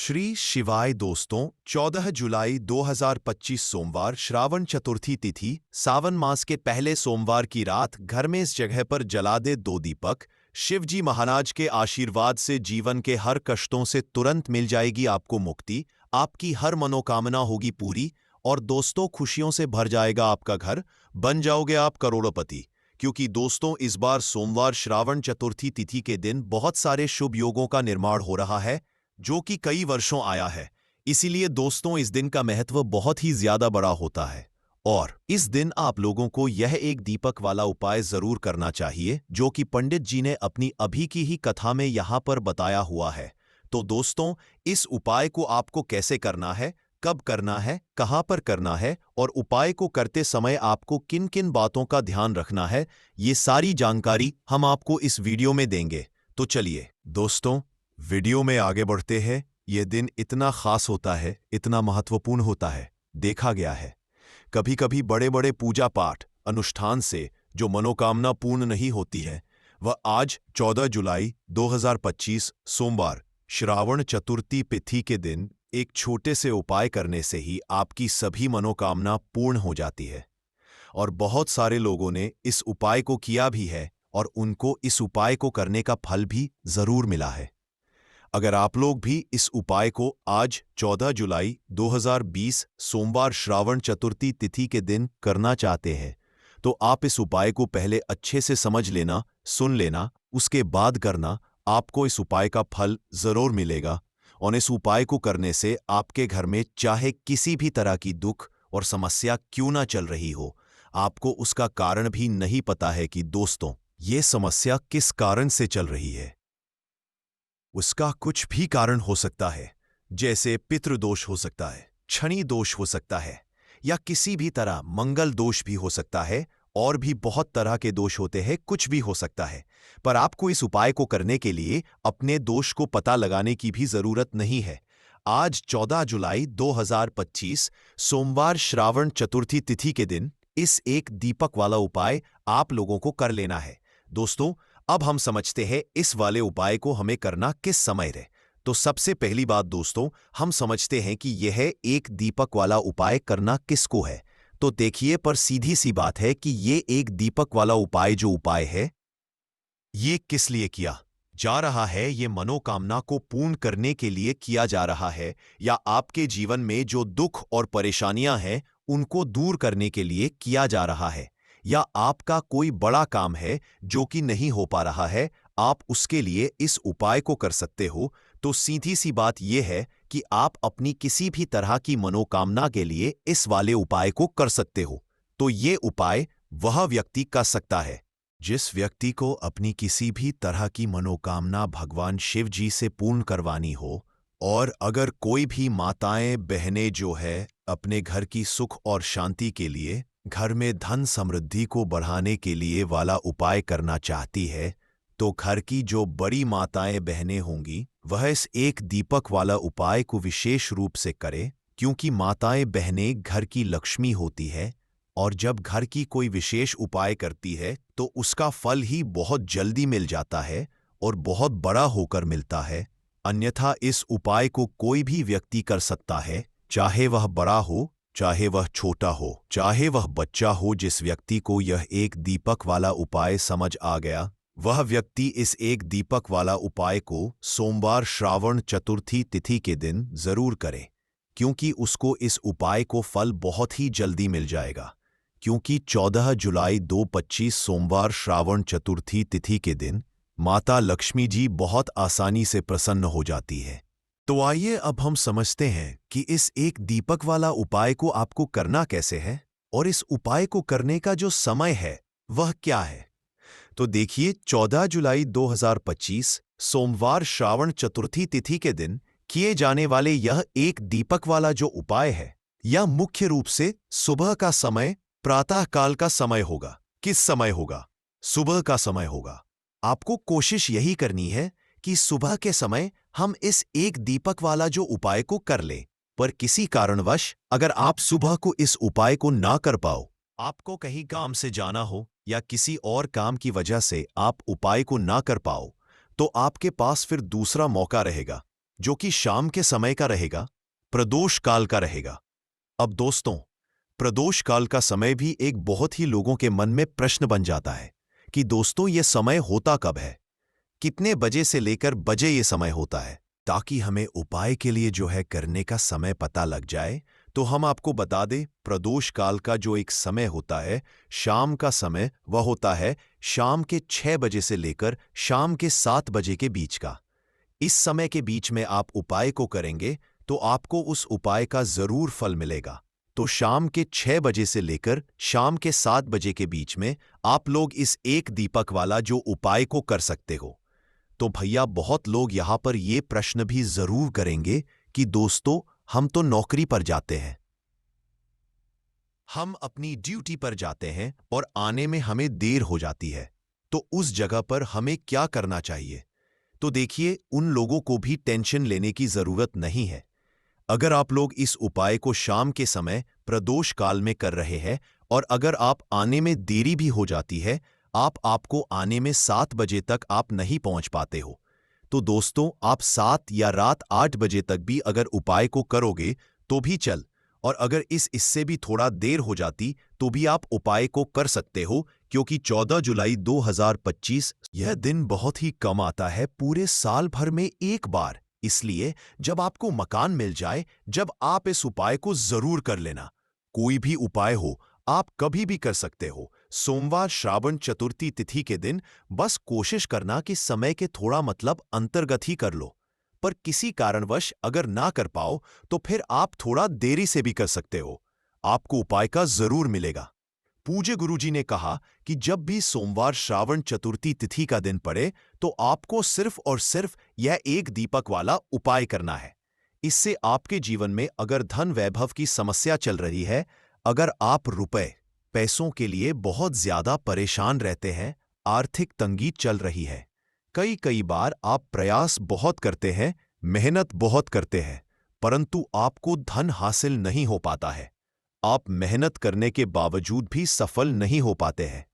श्री शिवाय दोस्तों, 14 जुलाई 2025 सोमवार श्रावण चतुर्थी तिथि सावन मास के पहले सोमवार की रात घर में इस जगह पर जला दे 2 दीपक। शिव जी महाराज के आशीर्वाद से जीवन के हर कष्टों से तुरंत मिल जाएगी आपको मुक्ति, आपकी हर मनोकामना होगी पूरी और दोस्तों खुशियों से भर जाएगा आपका घर, बन जाओगे आप करोड़पति। क्योंकि दोस्तों इस बार सोमवार श्रावण चतुर्थी तिथि के दिन बहुत सारे शुभ योगों का निर्माण हो रहा है जो कि कई वर्षों आया है। इसीलिए दोस्तों इस दिन का महत्व बहुत ही ज्यादा बड़ा होता है और इस दिन आप लोगों को यह एक दीपक वाला उपाय जरूर करना चाहिए जो कि पंडित जी ने अपनी अभी की ही कथा में यहां पर बताया हुआ है। तो दोस्तों इस उपाय को आपको कैसे करना है, कब करना है, कहां पर करना है और उपाय को करते समय आपको किन किन बातों का ध्यान रखना है, ये सारी जानकारी हम आपको इस वीडियो में देंगे। तो चलिए दोस्तों वीडियो में आगे बढ़ते हैं। यह दिन इतना खास होता है, इतना महत्वपूर्ण होता है। देखा गया है कभी कभी बड़े बड़े पूजा पाठ अनुष्ठान से जो मनोकामना पूर्ण नहीं होती है, वह आज 14 जुलाई 2025 सोमवार श्रावण चतुर्थी तिथि के दिन एक छोटे से उपाय करने से ही आपकी सभी मनोकामना पूर्ण हो जाती है। और बहुत सारे लोगों ने इस उपाय को किया भी है और उनको इस उपाय को करने का फल भी जरूर मिला है। अगर आप लोग भी इस उपाय को आज 14 जुलाई 2020 सोमवार श्रावण चतुर्थी तिथि के दिन करना चाहते हैं तो आप इस उपाय को पहले अच्छे से समझ लेना, सुन लेना, उसके बाद करना। आपको इस उपाय का फल जरूर मिलेगा और इस उपाय को करने से आपके घर में चाहे किसी भी तरह की दुख और समस्या क्यों ना चल रही हो, आपको उसका कारण भी नहीं पता है कि दोस्तों ये समस्या किस कारण से चल रही है। उसका कुछ भी कारण हो सकता है, जैसे पितृदोष हो सकता है, शनि दोष हो सकता है या किसी भी तरह मंगल दोष भी हो सकता है और भी बहुत तरह के दोष होते हैं, कुछ भी हो सकता है। पर आपको इस उपाय को करने के लिए अपने दोष को पता लगाने की भी जरूरत नहीं है। आज 14 जुलाई 2025 सोमवार श्रावण चतुर्थी तिथि के दिन इस एक दीपक वाला उपाय आप लोगों को कर लेना है। दोस्तों अब हम समझते हैं इस वाले उपाय को हमें करना किस समय है। तो सबसे पहली बात दोस्तों हम समझते हैं कि यह एक दीपक वाला उपाय करना किसको है। तो देखिए पर सीधी सी बात है कि ये एक दीपक वाला उपाय जो उपाय है ये किस लिए किया जा रहा है। ये मनोकामना को पूर्ण करने के लिए किया जा रहा है या आपके जीवन में जो दुख और परेशानियां हैं उनको दूर करने के लिए किया जा रहा है, या आपका कोई बड़ा काम है जो कि नहीं हो पा रहा है, आप उसके लिए इस उपाय को कर सकते हो। तो सीधी सी बात यह है कि आप अपनी किसी भी तरह की मनोकामना के लिए इस वाले उपाय को कर सकते हो। तो ये उपाय वह व्यक्ति कर सकता है जिस व्यक्ति को अपनी किसी भी तरह की मनोकामना भगवान शिव जी से पूर्ण करवानी हो। और अगर कोई भी माताएं बहनें जो है अपने घर की सुख और शांति के लिए, घर में धन समृद्धि को बढ़ाने के लिए वाला उपाय करना चाहती है, तो घर की जो बड़ी माताएं बहनें होंगी वह इस एक दीपक वाला उपाय को विशेष रूप से करें, क्योंकि माताएं बहनें घर की लक्ष्मी होती है और जब घर की कोई विशेष उपाय करती है तो उसका फल ही बहुत जल्दी मिल जाता है और बहुत बड़ा होकर मिलता है। अन्यथा इस उपाय को कोई भी व्यक्ति कर सकता है, चाहे वह बड़ा हो, चाहे वह छोटा हो, चाहे वह बच्चा हो। जिस व्यक्ति को यह एक दीपक वाला उपाय समझ आ गया वह व्यक्ति इस एक दीपक वाला उपाय को सोमवार श्रावण चतुर्थी तिथि के दिन जरूर करे, क्योंकि उसको इस उपाय को फल बहुत ही जल्दी मिल जाएगा। क्योंकि 14 जुलाई 2025 सोमवार श्रावण चतुर्थी तिथि के दिन माता लक्ष्मी जी बहुत आसानी से प्रसन्न हो जाती है। तो आइए अब हम समझते हैं कि इस एक दीपक वाला उपाय को आपको करना कैसे है और इस उपाय को करने का जो समय है वह क्या है। तो देखिए 14 जुलाई 2025 सोमवार श्रावण चतुर्थी तिथि के दिन किए जाने वाले यह एक दीपक वाला जो उपाय है, यह मुख्य रूप से सुबह का समय, प्रातः काल का समय होगा। किस समय होगा? सुबह का समय होगा। आपको कोशिश यही करनी है कि सुबह के समय हम इस एक दीपक वाला जो उपाय को कर लें। पर किसी कारणवश अगर आप सुबह को इस उपाय को ना कर पाओ, आपको कहीं काम से जाना हो या किसी और काम की वजह से आप उपाय को ना कर पाओ, तो आपके पास फिर दूसरा मौका रहेगा जो कि शाम के समय का रहेगा, प्रदोष काल का रहेगा। अब दोस्तों, प्रदोष काल का समय भी एक बहुत ही लोगों के मन में प्रश्न बन जाता है कि दोस्तों ये समय होता कब है, कितने बजे से लेकर बजे ये समय होता है। ताकि हमें उपाय के लिए जो है करने का समय पता लग जाए, तो हम आपको बता दें प्रदोष काल का जो एक समय होता है, शाम का समय, वह होता है शाम के 6 बजे से लेकर शाम के 7 बजे के बीच का। इस समय के बीच में आप उपाय को करेंगे तो आपको उस उपाय का जरूर फल मिलेगा। तो शाम के 6 बजे से लेकर शाम के 7 बजे के बीच में आप लोग इस एक दीपक वाला जो उपाय को कर सकते हो। तो भैया बहुत लोग यहां पर ये प्रश्न भी जरूर करेंगे कि दोस्तों हम तो नौकरी पर जाते हैं, हम अपनी ड्यूटी पर जाते हैं और आने में हमें देर हो जाती है, तो उस जगह पर हमें क्या करना चाहिए? तो देखिए, उन लोगों को भी टेंशन लेने की जरूरत नहीं है। अगर आप लोग इस उपाय को शाम के समय प्रदोष काल में कर रहे हैं और अगर आप आने में देरी भी हो जाती है, आपको आने में 7 बजे तक आप नहीं पहुंच पाते हो, तो दोस्तों आप 7 या रात 8 बजे तक भी अगर उपाय को करोगे तो भी चल, और अगर इससे भी थोड़ा देर हो जाती तो भी आप उपाय को कर सकते हो, क्योंकि 14 जुलाई 2025 यह दिन बहुत ही कम आता है पूरे साल भर में एक बार। इसलिए जब आपको मकान मिल जाए, जब आप इस उपाय को जरूर कर लेना। कोई भी उपाय हो, आप कभी भी कर सकते हो। सोमवार श्रावण चतुर्थी तिथि के दिन बस कोशिश करना कि समय के थोड़ा मतलब अंतर्गत ही कर लो। पर किसी कारणवश अगर ना कर पाओ तो फिर आप थोड़ा देरी से भी कर सकते हो, आपको उपाय का जरूर मिलेगा। पूज्य गुरुजी ने कहा कि जब भी सोमवार श्रावण चतुर्थी तिथि का दिन पड़े तो आपको सिर्फ और सिर्फ यह एक दीपक वाला उपाय करना है। इससे आपके जीवन में अगर धन वैभव की समस्या चल रही है, अगर आप रुपए पैसों के लिए बहुत ज्यादा परेशान रहते हैं, आर्थिक तंगी चल रही है, कई बार आप प्रयास बहुत करते हैं, मेहनत बहुत करते हैं, परंतु आपको धन हासिल नहीं हो पाता है, आप मेहनत करने के बावजूद भी सफल नहीं हो पाते हैं,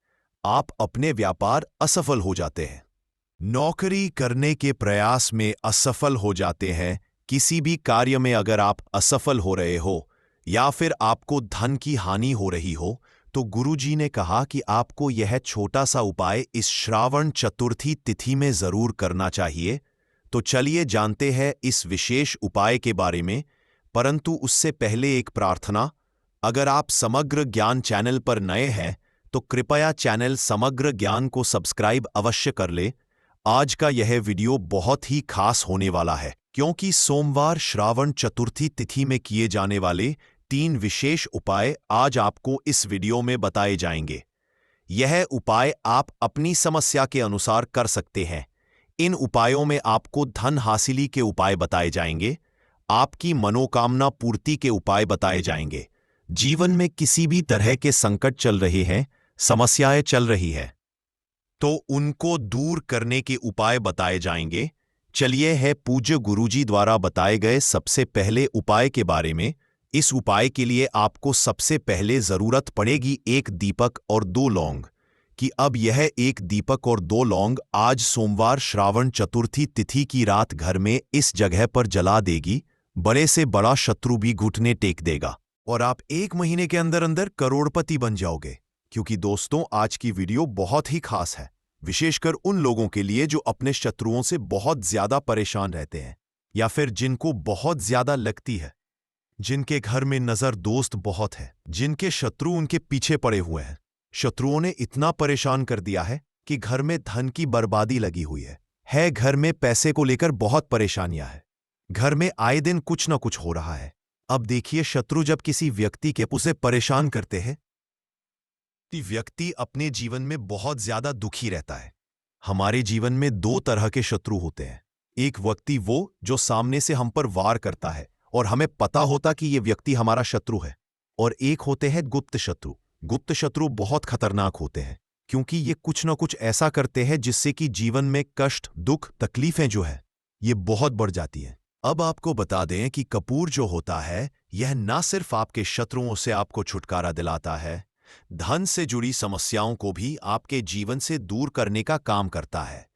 आप अपने व्यापार असफल हो जाते हैं, नौकरी करने के प्रयास में असफल हो जाते हैं, किसी भी कार्य में अगर आप असफल हो रहे हो या फिर आपको धन की हानि हो रही हो, तो गुरुजी ने कहा कि आपको यह छोटा सा उपाय इस श्रावण चतुर्थी तिथि में जरूर करना चाहिए। तो चलिए जानते हैं इस विशेष उपाय के बारे में, परंतु उससे पहले एक प्रार्थना। अगर आप समग्र ज्ञान चैनल पर नए हैं तो कृपया चैनल समग्र ज्ञान को सब्सक्राइब अवश्य कर ले। आज का यह वीडियो बहुत ही खास होने वाला है, क्योंकि सोमवार श्रावण चतुर्थी तिथि में किए जाने वाले 3 विशेष उपाय आज आपको इस वीडियो में बताए जाएंगे। यह उपाय आप अपनी समस्या के अनुसार कर सकते हैं। इन उपायों में आपको धन हासिली के उपाय बताए जाएंगे, आपकी मनोकामना पूर्ति के उपाय बताए जाएंगे। जीवन में किसी भी तरह के संकट चल रहे हैं, समस्याएं चल रही है, तो उनको दूर करने के उपाय बताए जाएंगे। चलिए है पूज्य गुरुजी द्वारा बताए गए सबसे पहले उपाय के बारे में। इस उपाय के लिए आपको सबसे पहले जरूरत पड़ेगी एक दीपक और 2 लौंग कि अब यह एक दीपक और 2 लौंग आज सोमवार श्रावण चतुर्थी तिथि की रात घर में इस जगह पर जला देगी। बड़े से बड़ा शत्रु भी घुटने टेक देगा और आप 1 महीने के अंदर अंदर करोड़पति बन जाओगे। क्योंकि दोस्तों आज की वीडियो बहुत ही खास है, विशेषकर उन लोगों के लिए जो अपने शत्रुओं से बहुत ज्यादा परेशान रहते हैं या फिर जिनको बहुत ज्यादा लगती है, जिनके घर में नजर दोस्त बहुत है, जिनके शत्रु उनके पीछे पड़े हुए हैं। शत्रुओं ने इतना परेशान कर दिया है कि घर में धन की बर्बादी लगी हुई है, घर में पैसे को लेकर बहुत परेशानियां हैं, घर में आए दिन कुछ ना कुछ हो रहा है। अब देखिए, शत्रु जब किसी व्यक्ति के उसे परेशान करते हैं, तो व्यक्ति अपने जीवन में बहुत ज्यादा दुखी रहता है। हमारे जीवन में 2 तरह के शत्रु होते हैं। एक व्यक्ति वो जो सामने से हम पर वार करता है और हमें पता होता कि ये व्यक्ति हमारा शत्रु है, और एक होते हैं गुप्त शत्रु। गुप्त शत्रु बहुत खतरनाक होते हैं, क्योंकि ये कुछ ना कुछ ऐसा करते हैं जिससे कि जीवन में कष्ट, दुख, तकलीफें जो है ये बहुत बढ़ जाती हैं। अब आपको बता दें कि कपूर जो होता है यह ना सिर्फ आपके शत्रुओं से आपको छुटकारा दिलाता है, धन से जुड़ी समस्याओं को भी आपके जीवन से दूर करने का काम करता है।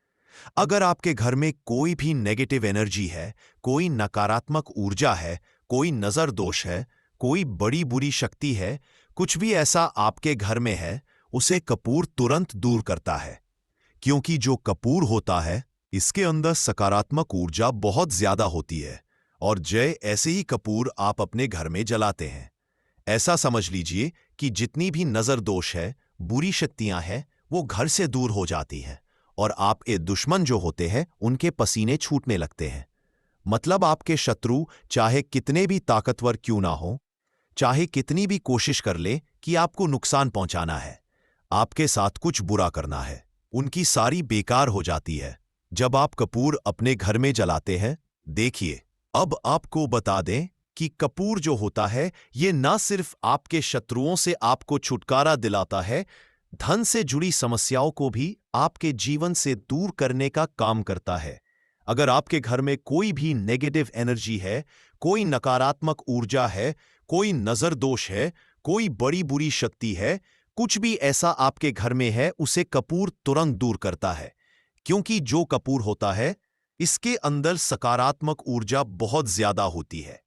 अगर आपके घर में कोई भी नेगेटिव एनर्जी है, कोई नकारात्मक ऊर्जा है, कोई नजर दोष है, कोई बड़ी बुरी शक्ति है, कुछ भी ऐसा आपके घर में है, उसे कपूर तुरंत दूर करता है। क्योंकि जो कपूर होता है, इसके अंदर सकारात्मक ऊर्जा बहुत ज्यादा होती है और ऐसे ही कपूर आप अपने घर में जलाते हैं। ऐसा समझ लीजिए कि जितनी भी नजर दोष है, बुरी शक्तियां हैं, वो घर से दूर हो जाती हैं और आपके दुश्मन जो होते हैं उनके पसीने छूटने लगते हैं। मतलब आपके शत्रु चाहे कितने भी ताकतवर क्यों ना हो, चाहे कितनी भी कोशिश कर ले कि आपको नुकसान पहुंचाना है, आपके साथ कुछ बुरा करना है, उनकी सारी बेकार हो जाती है जब आप कपूर अपने घर में जलाते हैं। देखिए, अब आपको बता दें कि कपूर जो होता है ये ना सिर्फ आपके शत्रुओं से आपको छुटकारा दिलाता है, धन से जुड़ी समस्याओं को भी आपके जीवन से दूर करने का काम करता है। अगर आपके घर में कोई भी नेगेटिव एनर्जी है, कोई नकारात्मक ऊर्जा है, कोई नजर दोष है, कोई बड़ी बुरी शक्ति है, कुछ भी ऐसा आपके घर में है, उसे कपूर तुरंत दूर करता है। क्योंकि जो कपूर होता है, इसके अंदर सकारात्मक ऊर्जा बहुत ज्यादा होती है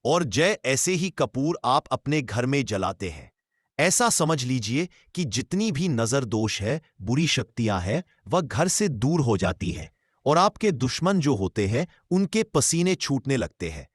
और ऐसे ही कपूर आप अपने घर में जलाते हैं। ऐसा समझ लीजिए कि जितनी भी नजर दोष है, बुरी शक्तियां हैं, वह घर से दूर हो जाती है और आपके दुश्मन जो होते हैं उनके पसीने छूटने लगते हैं।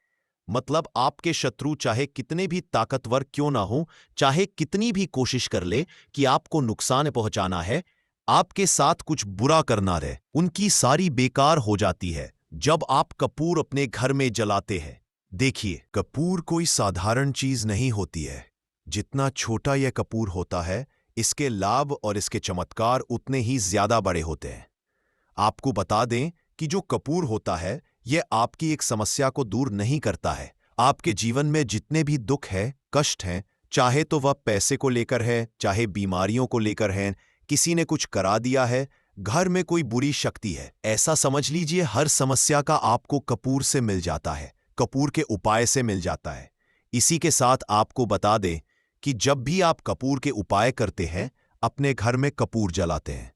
मतलब आपके शत्रु चाहे कितने भी ताकतवर क्यों ना हो, चाहे कितनी भी कोशिश कर ले कि आपको नुकसान पहुंचाना है, आपके साथ कुछ बुरा करना रहे, उनकी सारी बेकार हो जाती है जब आप कपूर अपने घर में जलाते हैं। देखिए, कपूर कोई साधारण चीज नहीं होती है। जितना छोटा यह कपूर होता है, इसके लाभ और इसके चमत्कार उतने ही ज्यादा बड़े होते हैं। आपको बता दें कि जो कपूर होता है, यह आपकी एक समस्या को दूर नहीं करता है। आपके जीवन में जितने भी दुख है, कष्ट हैं, चाहे तो वह पैसे को लेकर है, चाहे बीमारियों को लेकर है, किसी ने कुछ करा दिया है, घर में कोई बुरी शक्ति है, ऐसा समझ लीजिए हर समस्या का आपको कपूर से मिल जाता है, कपूर के उपाय से मिल जाता है। इसी के साथ आपको बता दें कि जब भी आप कपूर के उपाय करते हैं, अपने घर में कपूर जलाते हैं,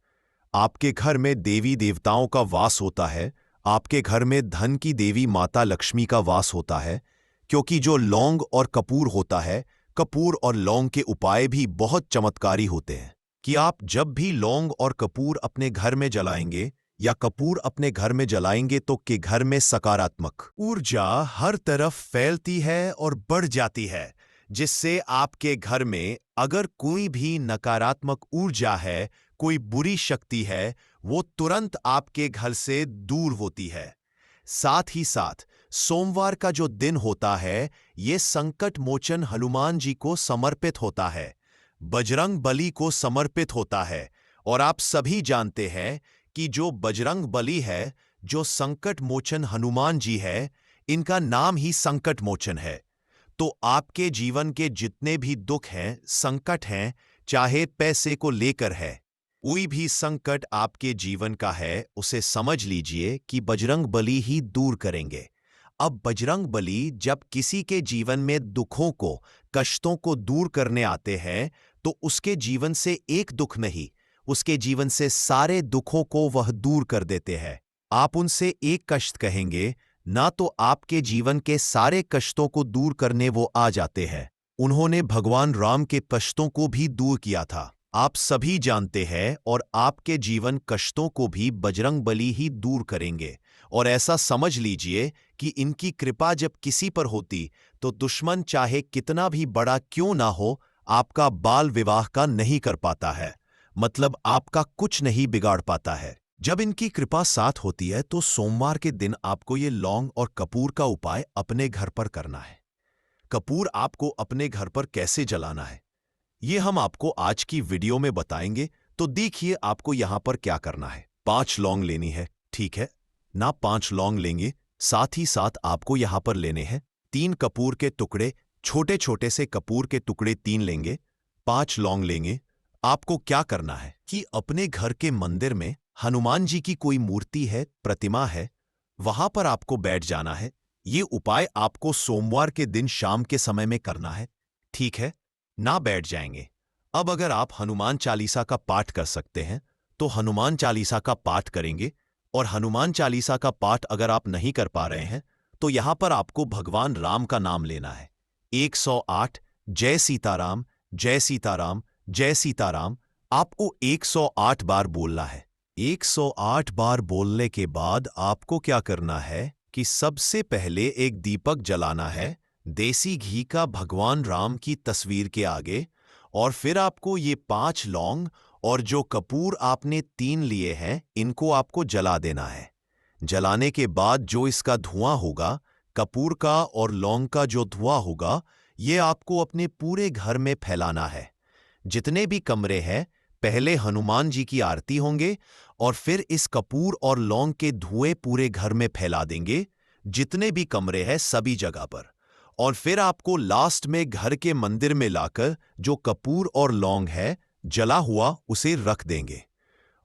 आपके घर में देवी देवताओं का वास होता है, आपके घर में धन की देवी माता लक्ष्मी का वास होता है। क्योंकि जो लौंग और कपूर होता है, कपूर और लौंग के उपाय भी बहुत चमत्कारी होते हैं कि आप जब भी लौंग और कपूर अपने घर में जलाएंगे या कपूर अपने घर में जलाएंगे तो के घर में सकारात्मक ऊर्जा हर तरफ फैलती है और बढ़ जाती है, जिससे आपके घर में अगर कोई भी नकारात्मक ऊर्जा है, कोई बुरी शक्ति है, वो तुरंत आपके घर से दूर होती है। साथ ही साथ सोमवार का जो दिन होता है, ये संकट मोचन हनुमान जी को समर्पित होता है, बजरंग बली को समर्पित होता है। और आप सभी जानते हैं कि जो बजरंग बली है, जो संकट मोचन हनुमान जी है, इनका नाम ही संकट मोचन है। तो आपके जीवन के जितने भी दुख हैं, संकट हैं, चाहे पैसे को लेकर है, कोई भी संकट आपके जीवन का है, उसे समझ लीजिए कि बजरंग बली ही दूर करेंगे। अब बजरंग बली जब किसी के जीवन में दुखों को, कष्टों को दूर करने आते हैं, तो उसके जीवन से एक दुख नहीं, उसके जीवन से सारे दुखों को वह दूर कर देते हैं। आप उनसे एक कष्ट कहेंगे ना, तो आपके जीवन के सारे कष्टों को दूर करने वो आ जाते हैं। उन्होंने भगवान राम के कष्टों को भी दूर किया था, आप सभी जानते हैं, और आपके जीवन कष्टों को भी बजरंग बली ही दूर करेंगे। और ऐसा समझ लीजिए कि इनकी कृपा जब किसी पर होती, तो दुश्मन चाहे कितना भी बड़ा क्यों ना हो, आपका बाल विवाह का नहीं कर पाता है, मतलब आपका कुछ नहीं बिगाड़ पाता है। जब इनकी कृपा साथ होती है, तो सोमवार के दिन आपको ये लौंग और कपूर का उपाय अपने घर पर करना है। कपूर आपको अपने घर पर कैसे जलाना है, ये हम आपको आज की वीडियो में बताएंगे। तो देखिए आपको यहां पर क्या करना है। 5 लौंग लेनी है, ठीक है ना? 5 लौंग लेंगे, साथ ही साथ आपको यहां पर लेने हैं 3 कपूर के टुकड़े, छोटे छोटे से कपूर के टुकड़े 3 लेंगे, 5 लौंग लेंगे। आपको क्या करना है कि अपने घर के मंदिर में हनुमान जी की कोई मूर्ति है, प्रतिमा है, वहां पर आपको बैठ जाना है। ये उपाय आपको सोमवार के दिन शाम के समय में करना है, ठीक है ना? बैठ जाएंगे। अब अगर आप हनुमान चालीसा का पाठ कर सकते हैं, तो हनुमान चालीसा का पाठ करेंगे और हनुमान चालीसा का पाठ अगर आप नहीं कर पा रहे हैं तो यहां पर आपको भगवान राम का नाम लेना है। 108 जय सीताराम, जय सीताराम, जय सीताराम आपको 108 बार बोलना है। 108 बार बोलने के बाद आपको क्या करना है कि सबसे पहले एक दीपक जलाना है देसी घी का भगवान राम की तस्वीर के आगे, और फिर आपको ये 5 लौंग और जो कपूर आपने 3 लिए हैं इनको आपको जला देना है। जलाने के बाद जो इसका धुआं होगा, कपूर का और लौंग का जो धुआं होगा, ये आपको अपने पूरे घर में फैलाना है। जितने भी कमरे हैं पहले हनुमान जी की आरती होंगे और फिर इस कपूर और लौंग के धुएं पूरे घर में फैला देंगे, जितने भी कमरे हैं सभी जगह पर। और फिर आपको लास्ट में घर के मंदिर में लाकर जो कपूर और लौंग है जला हुआ उसे रख देंगे।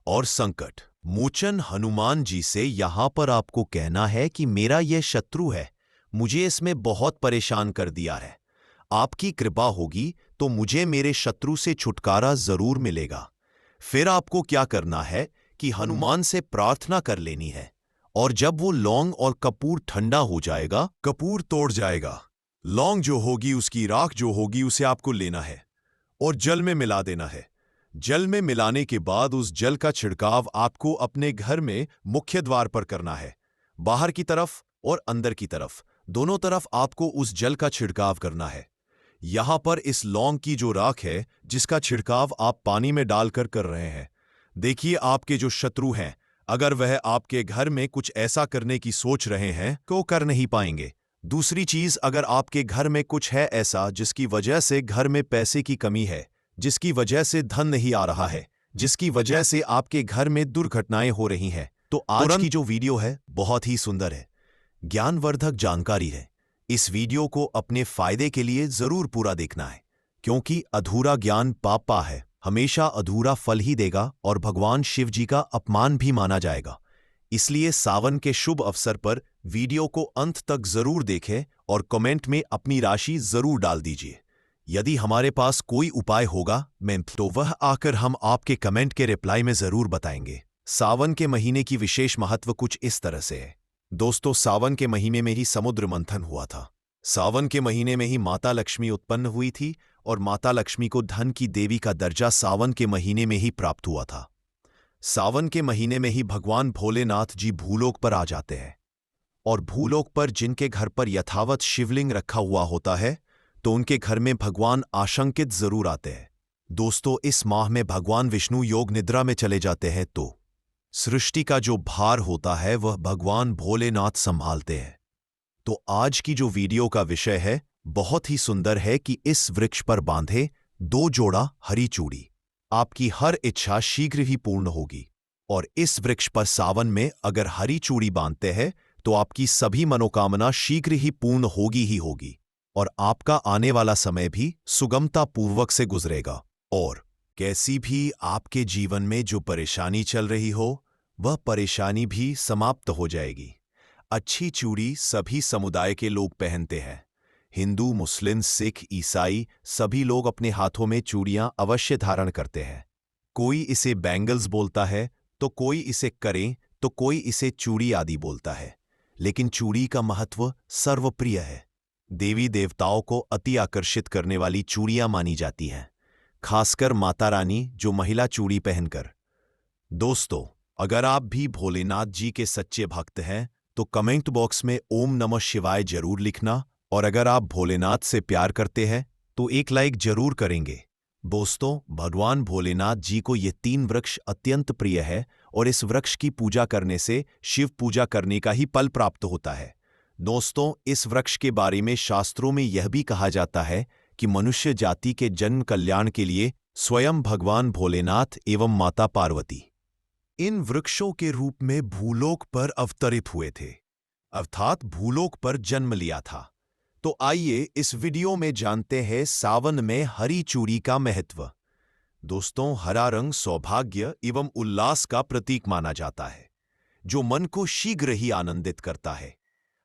और संकट मोचन हनुमान जी से यहां पर आपको कहना है कि मेरा यह शत्रु है, मुझे इसमें बहुत परेशान कर दिया है, आपकी कृपा होगी तो मुझे मेरे शत्रु से छुटकारा जरूर मिलेगा। फिर आपको क्या करना है कि हनुमान से प्रार्थना कर लेनी है, और जब वो लौंग और कपूर ठंडा हो जाएगा, कपूर तोड़ जाएगा, लौंग जो होगी उसकी राख जो होगी उसे आपको लेना है और जल में मिला देना है। जल में मिलाने के बाद उस जल का छिड़काव आपको अपने घर में मुख्य द्वार पर करना है। बाहर की तरफ और अंदर की तरफ दोनों तरफ आपको उस जल का छिड़काव करना है। यहां पर इस लौंग की जो राख है जिसका छिड़काव आप पानी में डालकर कर रहे हैं, देखिए आपके जो शत्रु हैं अगर वह आपके घर में कुछ ऐसा करने की सोच रहे हैं तो कर नहीं पाएंगे। दूसरी चीज, अगर आपके घर में कुछ है ऐसा जिसकी वजह से घर में पैसे की कमी है, जिसकी वजह से धन नहीं आ रहा है, जिसकी वजह से आपके घर में दुर्घटनाएं हो रही हैं, तो आज की जो वीडियो है बहुत ही सुंदर है, ज्ञानवर्धक जानकारी है। इस वीडियो को अपने फायदे के लिए जरूर पूरा देखना है, क्योंकि अधूरा ज्ञान पापा है, हमेशा अधूरा फल ही देगा और भगवान शिव जी का अपमान भी माना जाएगा। इसलिए सावन के शुभ अवसर पर वीडियो को अंत तक जरूर देखें और कमेंट में अपनी राशि जरूर डाल दीजिए। यदि हमारे पास कोई उपाय होगा तो वह आकर हम आपके कमेंट के रिप्लाई में जरूर बताएंगे। सावन के महीने की विशेष महत्व कुछ इस तरह से है। दोस्तों, सावन के महीने में ही समुद्र मंथन हुआ था। सावन के महीने में ही माता लक्ष्मी उत्पन्न हुई थी और माता लक्ष्मी को धन की देवी का दर्जा सावन के महीने में ही प्राप्त हुआ था। सावन के महीने में ही भगवान भोलेनाथ जी भूलोक पर आ जाते हैं, और भूलोक पर जिनके घर पर यथावत शिवलिंग रखा हुआ होता है तो उनके घर में भगवान आशंकित जरूर आते हैं। दोस्तों, इस माह में भगवान विष्णु योग निद्रा में चले जाते हैं तो सृष्टि का जो भार होता है वह भगवान भोलेनाथ संभालते हैं। तो आज की जो वीडियो का विषय है बहुत ही सुंदर है कि इस वृक्ष पर बांधे 2 जोड़ा हरी चूड़ी, आपकी हर इच्छा शीघ्र ही पूर्ण होगी। और इस वृक्ष पर सावन में अगर हरी चूड़ी बांधते हैं तो आपकी सभी मनोकामना शीघ्र ही पूर्ण होगी ही होगी, और आपका आने वाला समय भी सुगमता पूर्वक से गुजरेगा। और कैसी भी आपके जीवन में जो परेशानी चल रही हो वह परेशानी भी समाप्त हो जाएगी। अच्छी चूड़ी सभी समुदाय के लोग पहनते हैं। हिंदू, मुस्लिम, सिख, ईसाई सभी लोग अपने हाथों में चूड़ियां अवश्य धारण करते हैं। कोई इसे बैंगल्स बोलता है तो कोई इसे करें तो कोई इसे चूड़ी आदि बोलता है, लेकिन चूड़ी का महत्व सर्वप्रिय है। देवी देवताओं को अति आकर्षित करने वाली चूड़ियां मानी जाती हैं, खासकर माता रानी जो महिला चूड़ी पहनकर। दोस्तों, अगर आप भी भोलेनाथ जी के सच्चे भक्त हैं तो कमेंट बॉक्स में ओम नमः शिवाय जरूर लिखना, और अगर आप भोलेनाथ से प्यार करते हैं तो एक लाइक जरूर करेंगे। दोस्तों, भगवान भोलेनाथ जी को ये 3 वृक्ष अत्यंत प्रिय है और इस वृक्ष की पूजा करने से शिव पूजा करने का ही फल प्राप्त होता है। दोस्तों, इस वृक्ष के बारे में शास्त्रों में यह भी कहा जाता है कि मनुष्य जाति के जन्म कल्याण के लिए स्वयं भगवान भोलेनाथ एवं माता पार्वती इन वृक्षों के रूप में भूलोक पर अवतरित हुए थे, अर्थात भूलोक पर जन्म लिया था। तो आइए इस वीडियो में जानते हैं सावन में हरी चूड़ी का महत्व। दोस्तों, हरा रंग सौभाग्य एवं उल्लास का प्रतीक माना जाता है, जो मन को शीघ्र ही आनंदित करता है।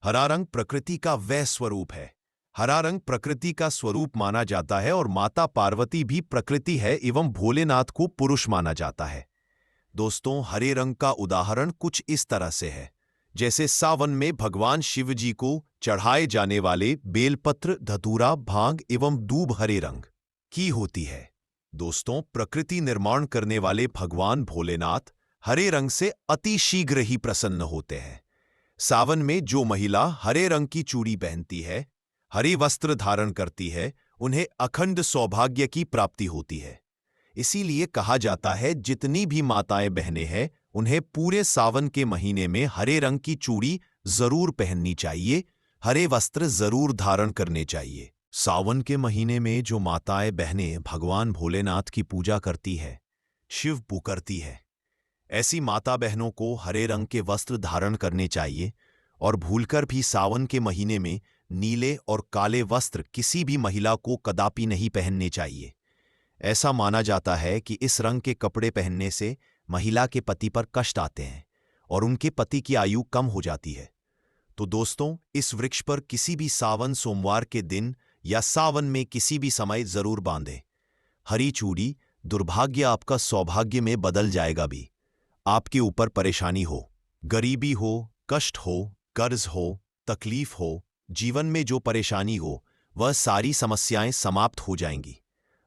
हरा रंग प्रकृति का वह स्वरूप है। हरा रंग प्रकृति का स्वरूप माना जाता है और माता पार्वती भी प्रकृति है एवं भोलेनाथ को पुरुष माना जाता है। दोस्तों, हरे रंग का उदाहरण कुछ इस तरह से है जैसे सावन में भगवान शिव जी को चढ़ाए जाने वाले बेलपत्र, धतूरा, भांग एवं दूब हरे रंग की होती है। दोस्तों, प्रकृति निर्माण करने वाले भगवान भोलेनाथ हरे रंग से अति शीघ्र ही प्रसन्न होते हैं। सावन में जो महिला हरे रंग की चूड़ी पहनती है, हरे वस्त्र धारण करती है, उन्हें अखंड सौभाग्य की प्राप्ति होती है। इसीलिए कहा जाता है जितनी भी माताएं बहनें हैं उन्हें पूरे सावन के महीने में हरे रंग की चूड़ी जरूर पहननी चाहिए, हरे वस्त्र जरूर धारण करने चाहिए। सावन के महीने में जो माताएं बहनें भगवान भोलेनाथ की पूजा करती है, शिव पुकारती है, ऐसी माता बहनों को हरे रंग के वस्त्र धारण करने चाहिए और भूलकर भी सावन के महीने में नीले और काले वस्त्र किसी भी महिला को कदापि नहीं पहनने चाहिए। ऐसा माना जाता है कि इस रंग के कपड़े पहनने से महिला के पति पर कष्ट आते हैं और उनके पति की आयु कम हो जाती है। तो दोस्तों, इस वृक्ष पर किसी भी सावन सोमवार के दिन या सावन में किसी भी समय जरूर बांधें। हरी चूड़ी, दुर्भाग्य आपका सौभाग्य में बदल जाएगा भी। आपके ऊपर परेशानी हो, गरीबी हो, कष्ट हो, कर्ज हो, तकलीफ हो, जीवन में जो परेशानी हो, वह सारी समस्याएं समाप्त हो जाएंगी।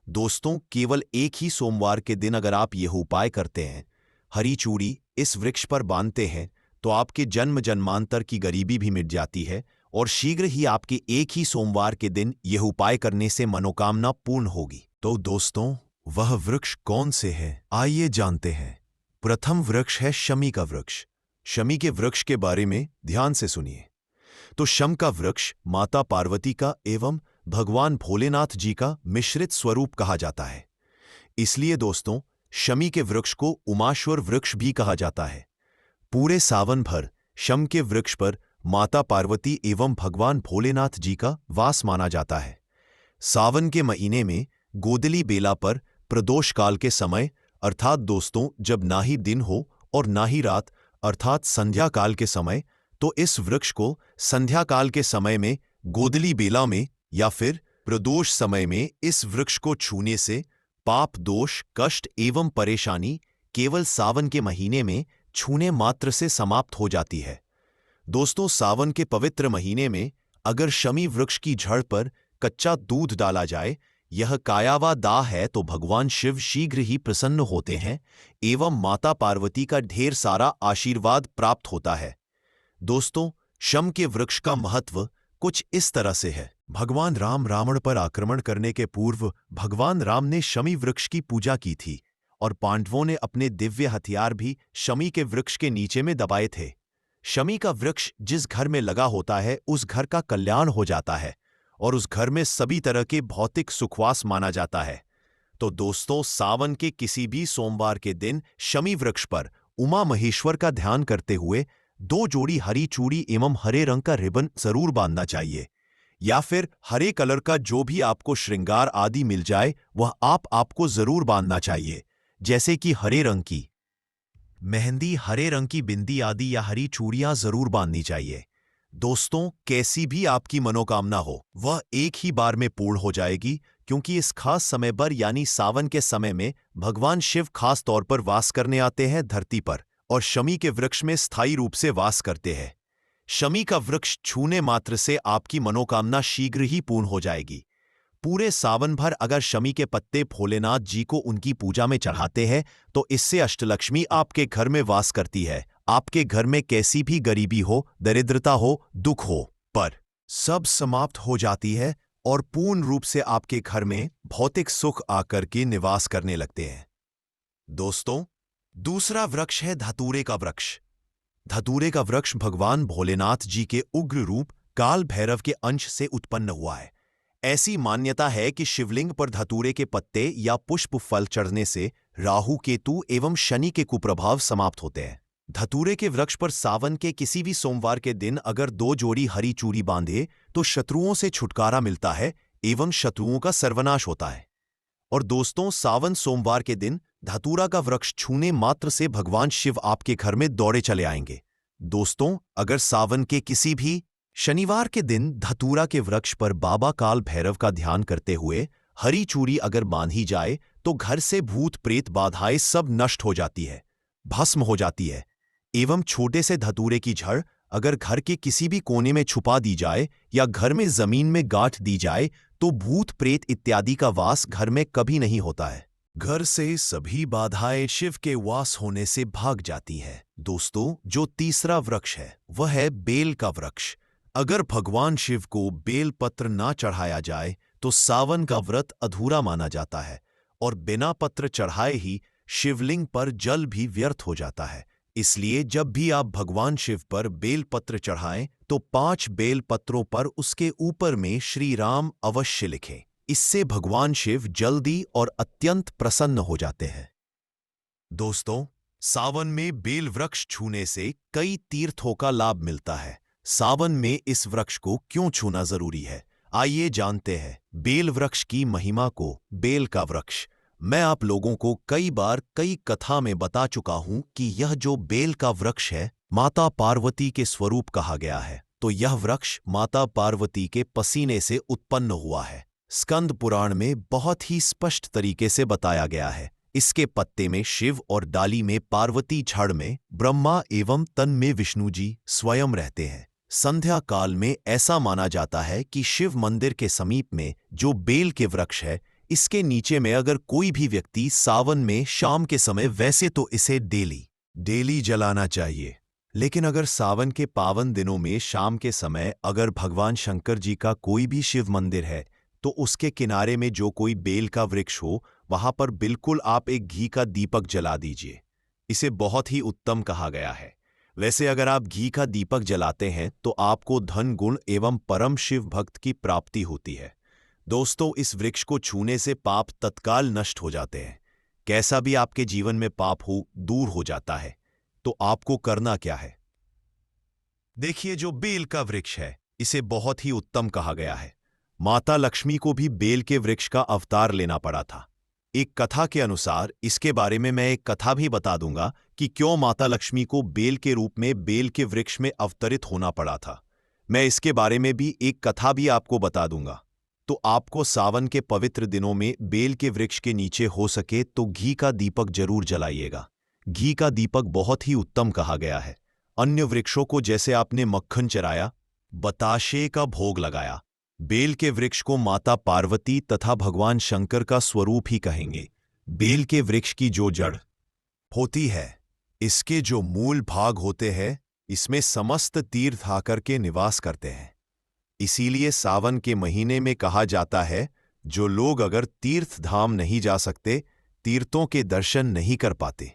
दोस्तों, केवल एक ही सोमवार के दिन अगर आप यह उपाय करते हैं, हरी चूड़ी इस वृक्ष पर बांधते हैं, तो आपके जन्म जन्मांतर की गरीबी भी मिट जाती है और शीघ्र ही आपके एक ही सोमवार के दिन यह उपाय करने से मनोकामना पूर्ण होगी। तो दोस्तों, वह वृक्ष कौन से है, आइए जानते हैं। प्रथम वृक्ष है शमी का वृक्ष। शमी के वृक्ष के बारे में ध्यान से सुनिए। तो शम का वृक्ष माता पार्वती का एवं भगवान भोलेनाथ जी का मिश्रित स्वरूप कहा जाता है। इसलिए दोस्तों, शमी के वृक्ष को उमाश्वर वृक्ष भी कहा जाता है। पूरे सावन भर शम के वृक्ष पर माता पार्वती एवं भगवान भोलेनाथ जी का वास माना जाता है। सावन के महीने में गोदली बेला पर प्रदोष काल के समय, अर्थात दोस्तों जब ना ही दिन हो और ना ही रात, अर्थात संध्या काल के समय, तो इस वृक्ष को संध्या काल के समय में गोदली बेला में या फिर प्रदोष समय में इस वृक्ष को छूने से पाप, दोष, कष्ट एवं परेशानी केवल सावन के महीने में छूने मात्र से समाप्त हो जाती है। दोस्तों, सावन के पवित्र महीने में अगर शमी वृक्ष की जड़ पर कच्चा दूध डाला जाए, यह कायावा दाह है, तो भगवान शिव शीघ्र ही प्रसन्न होते हैं एवं माता पार्वती का ढेर सारा आशीर्वाद प्राप्त होता है। दोस्तों, शम के वृक्ष का महत्व कुछ इस तरह से है। भगवान राम रावण पर आक्रमण करने के पूर्व भगवान राम ने शमी वृक्ष की पूजा की थी और पांडवों ने अपने दिव्य हथियार भी शमी के वृक्ष के नीचे में दबाए थे। शमी का वृक्ष जिस घर में लगा होता है उस घर का कल्याण हो जाता है और उस घर में सभी तरह के भौतिक सुखवास माना जाता है। तो दोस्तों, सावन के किसी भी सोमवार के दिन शमी वृक्ष पर उमा महेश्वर का ध्यान करते हुए 2 जोड़ी हरी चूड़ी एवं हरे रंग का रिबन जरूर बांधना चाहिए, या फिर हरे कलर का जो भी आपको श्रृंगार आदि मिल जाए वह आपको जरूर बांधना चाहिए, जैसे कि हरे रंग की मेहंदी, हरे रंग की बिंदी आदि या हरी चूड़ियां जरूर बांधनी चाहिए। दोस्तों, कैसी भी आपकी मनोकामना हो वह एक ही बार में पूर्ण हो जाएगी, क्योंकि इस खास समय पर यानी सावन के समय में भगवान शिव खास तौर पर वास करने आते हैं धरती पर और शमी के वृक्ष में स्थायी रूप से वास करते हैं। शमी का वृक्ष छूने मात्र से आपकी मनोकामना शीघ्र ही पूर्ण हो जाएगी। पूरे सावन भर अगर शमी के पत्ते भोलेनाथ जी को उनकी पूजा में चढ़ाते हैं तो इससे अष्टलक्ष्मी आपके घर में वास करती है। आपके घर में कैसी भी गरीबी हो, दरिद्रता हो, दुख हो, पर सब समाप्त हो जाती है और पूर्ण रूप से आपके घर में भौतिक सुख आकर के निवास करने लगते हैं। दोस्तों, दूसरा वृक्ष है धतूरे का वृक्ष। धतूरे का वृक्ष भगवान भोलेनाथ जी के उग्र रूप काल भैरव के अंश से उत्पन्न हुआ है। ऐसी मान्यता है कि शिवलिंग पर धतूरे के पत्ते या पुष्प फल चढ़ने से राहु, केतु एवं शनि के कुप्रभाव समाप्त होते हैं। धतूरे के वृक्ष पर सावन के किसी भी सोमवार के दिन अगर 2 जोड़ी हरी चूड़ी बांधे तो शत्रुओं से छुटकारा मिलता है एवं शत्रुओं का सर्वनाश होता है। और दोस्तों, सावन सोमवार के दिन धतूरा का वृक्ष छूने मात्र से भगवान शिव आपके घर में दौड़े चले आएंगे। दोस्तों, अगर सावन के किसी भी शनिवार के दिन धतूरा के वृक्ष पर बाबा काल भैरव का ध्यान करते हुए हरी चूड़ी अगर बांधी जाए तो घर से भूत प्रेत बाधाएं सब नष्ट हो जाती है। भस्म हो जाती है। एवं छोटे से धतूरे की जड़ अगर घर के किसी भी कोने में छुपा दी जाए या घर में जमीन में गांठ दी जाए तो भूत प्रेत इत्यादि का वास घर में कभी नहीं होता है। घर से सभी बाधाएं शिव के वास होने से भाग जाती हैं। दोस्तों, जो तीसरा वृक्ष है वह है बेल का वृक्ष। अगर भगवान शिव को बेल पत्र ना चढ़ाया जाए तो सावन का व्रत अधूरा माना जाता है और बिना पत्र चढ़ाए ही शिवलिंग पर जल भी व्यर्थ हो जाता है। इसलिए जब भी आप भगवान शिव पर बेल पत्र चढ़ाएं तो 5 बेल पत्रों पर उसके ऊपर में श्री राम अवश्य लिखें। इससे भगवान शिव जल्दी और अत्यंत प्रसन्न हो जाते हैं। दोस्तों, सावन में बेल वृक्ष छूने से कई तीर्थों का लाभ मिलता है। सावन में इस वृक्ष को क्यों छूना जरूरी है, आइए जानते हैं बेल वृक्ष की महिमा को। बेल का वृक्ष मैं आप लोगों को कई बार कई कथा में बता चुका हूं कि यह जो बेल का वृक्ष है माता पार्वती के स्वरूप कहा गया है। तो यह वृक्ष माता पार्वती के पसीने से उत्पन्न हुआ है। स्कंद पुराण में बहुत ही स्पष्ट तरीके से बताया गया है। इसके पत्ते में शिव और डाली में पार्वती, छड़ में ब्रह्मा एवं तन में विष्णु जी स्वयं रहते हैं। संध्या काल में ऐसा माना जाता है कि शिव मंदिर के समीप में जो बेल के वृक्ष है, इसके नीचे में अगर कोई भी व्यक्ति सावन में शाम के समय, वैसे तो इसे डेली जलाना चाहिए, लेकिन अगर सावन के पावन दिनों में शाम के समय अगर भगवान शंकर जी का कोई भी शिव मंदिर है तो उसके किनारे में जो कोई बेल का वृक्ष हो वहां पर बिल्कुल आप एक घी का दीपक जला दीजिए। इसे बहुत ही उत्तम कहा गया है। वैसे अगर आप घी का दीपक जलाते हैं तो आपको धन, गुण एवं परम शिव भक्त की प्राप्ति होती है। दोस्तों, इस वृक्ष को छूने से पाप तत्काल नष्ट हो जाते हैं। कैसा भी आपके जीवन में पाप हो, दूर हो जाता है। तो आपको करना क्या है? देखिए, जो बेल का वृक्ष है इसे बहुत ही उत्तम कहा गया है। माता लक्ष्मी को भी बेल के वृक्ष का अवतार लेना पड़ा था। एक कथा के अनुसार, इसके बारे में मैं एक कथा भी बता दूंगा कि क्यों माता लक्ष्मी को बेल के रूप में बेल के वृक्ष में अवतरित होना पड़ा था। मैं इसके बारे में भी एक कथा भी आपको बता दूंगा। तो आपको सावन के पवित्र दिनों में बेल के वृक्ष के नीचे हो सके तो घी का दीपक जरूर जलाइएगा। घी का दीपक बहुत ही उत्तम कहा गया है। अन्य वृक्षों को जैसे आपने मक्खन चराया, बताशे का भोग लगाया, बेल के वृक्ष को माता पार्वती तथा भगवान शंकर का स्वरूप ही कहेंगे। बेल के वृक्ष की जो जड़ होती है, इसके जो मूल भाग होते हैं, इसमें समस्त तीर्थ आकर के निवास करते हैं। इसीलिए सावन के महीने में कहा जाता है, जो लोग अगर तीर्थ धाम नहीं जा सकते, तीर्थों के दर्शन नहीं कर पाते,